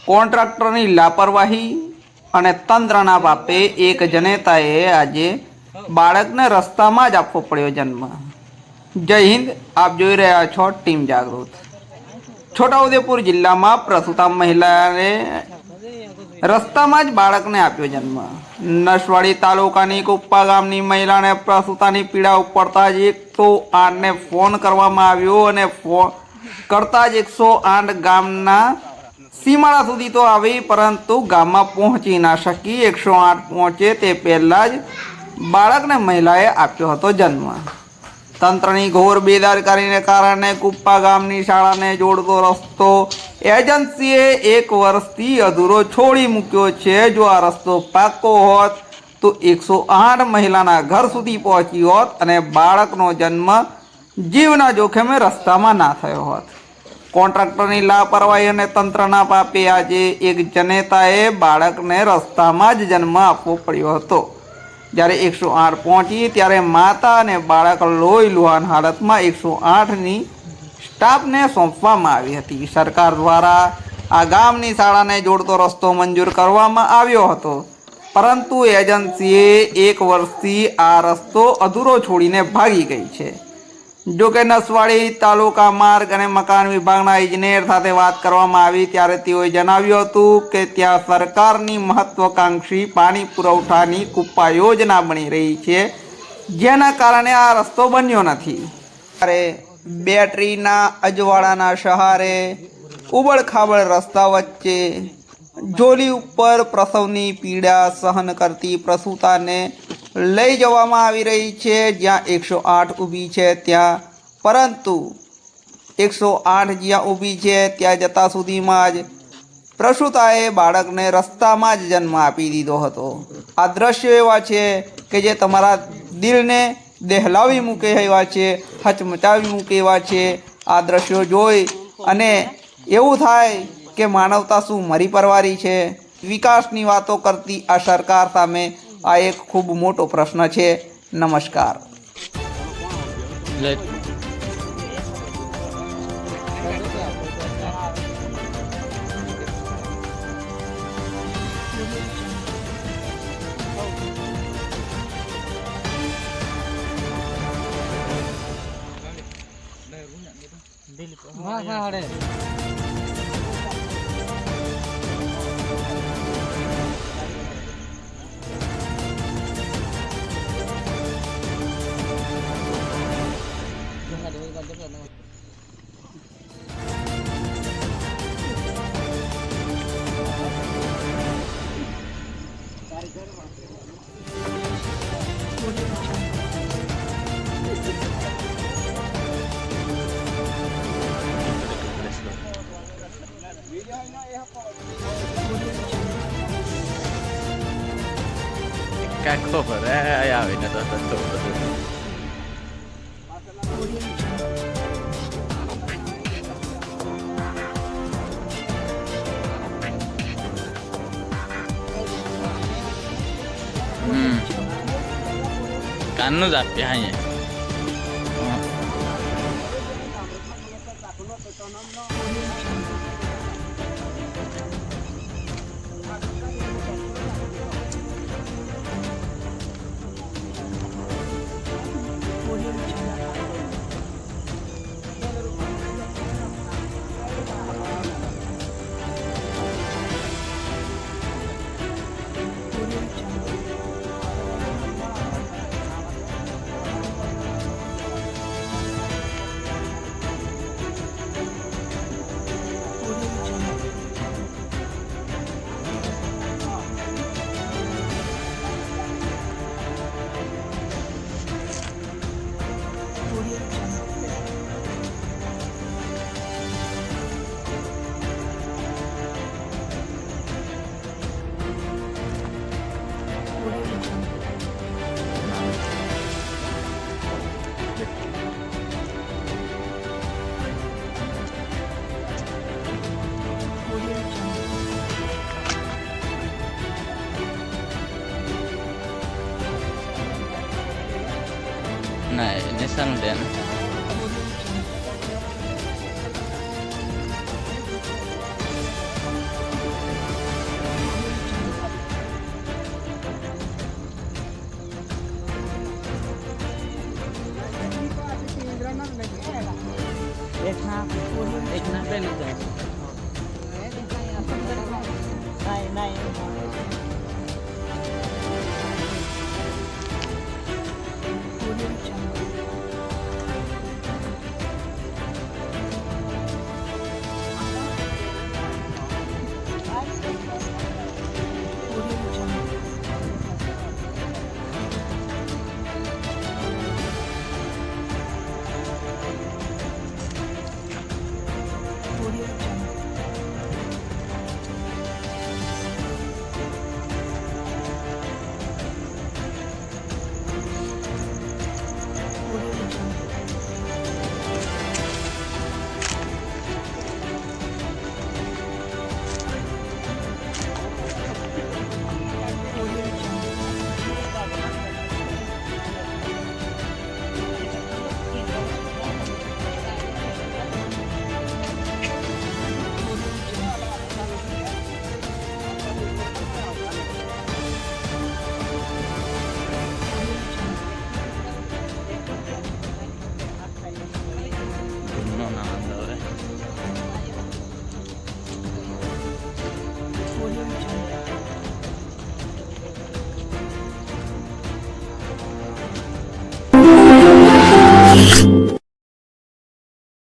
કોન્ટ્રાક્ટરની લાપરવાહી અને તંત્રના પાપે એક જનેતાએ આજે બાળકને રસ્તામાં જ આપવો પડ્યો જન્મ। જય હિન્દ, આપ જોઈ રહ્યા છો ટીમ જાગૃત। છોટાઉદેપુર જિલ્લામાં પ્રસૂતા મહિલાએ રસ્તામાં જ બાળકને આપ્યો જન્મ। નસવાડી તાલુકાની કુપ્પા ગામની મહિલાને પ્રસૂતાની પીડા ઉપડતા જ 108ને ફોન કરવામાં આવ્યો અને ફોન કરતા જ 108 ગામના સીમાડા સુધી તો આવી, પરંતુ ગામમાં પહોંચી ના શકી। 108 પહોંચે તે પહેલાં જ બાળકને મહિલાએ આપ્યો હતો જન્મ। તંત્રની ઘોર બેદરકારીને કારણે કુપ્પા ગામની શાળાને જોડતો રસ્તો એજન્સીએ 1 વર્ષથી અધૂરો છોડી મૂક્યો છે। જો આ રસ્તો પાકો હોત તો 108 મહિલાના ઘર સુધી પહોંચી હોત અને બાળકનો જન્મ જીવના જોખમે રસ્તામાં ના થયો હોત। કોન્ટ્રાક્ટરની લાપરવાહી અને તંત્રના પાપે આજે એક જનેતાએ બાળકને રસ્તામાં જ જન્મ આપવો પડ્યો હતો। જ્યારે 108 પહોંચી ત્યારે માતા અને બાળક લોહી લુહાણ હાલતમાં 108ની સ્ટાફને સોંપવામાં આવી હતી। સરકાર દ્વારા આ ગામની શાળાને જોડતો રસ્તો મંજૂર કરવામાં આવ્યો હતો, પરંતુ એજન્સીએ 1 વર્ષથી આ રસ્તો અધૂરો છોડીને ભાગી ગઈ છે। જોકે નસવાડી તાલુકા માર્ગ અને મકાન વિભાગના ઇજનેર સાથે વાત કરવામાં આવી ત્યારે તેઓએ જણાવ્યું હતું કે ત્યાં સરકારની મહત્વકાંક્ષી પાણી પુરવઠાની કુપ્પા યોજના બની રહી છે, જેના કારણે આ રસ્તો બન્યો નથી। ત્યારે બેટરીના અજવાળાના સહારે ઉબડખાબડ રસ્તા વચ્ચે જોલી ઉપર પ્રસવની પીડા સહન કરતી પ્રસૂતાને લઈ જવામાં આવી રહી છે, જ્યાં 108 ઊભી છે ત્યાં, પરંતુ 108 જ્યાં ઊભી છે ત્યાં જતા સુધીમાં જ પ્રસૂતાએ બાળકને રસ્તામાં જ જન્મ આપી દીધો હતો। આ દ્રશ્યો એવા છે કે જે તમારા દિલને દહેલાવી મૂકે એવા છે, હચમચાવી મૂકે એવા છે। આ દ્રશ્યો જોઈ અને એવું થાય કે માનવતા શું મરી પરવારી છે। વિકાસની વાતો કરતી આ સરકાર સામે આ એક ખૂબ મોટો પ્રશ્ન છે। નમસ્કાર। Cái cover આવે ને તો કાનનું જ આપ્યા અહીંયા। Này, Nissan đèn. હા એક ના પહેલું જાય છે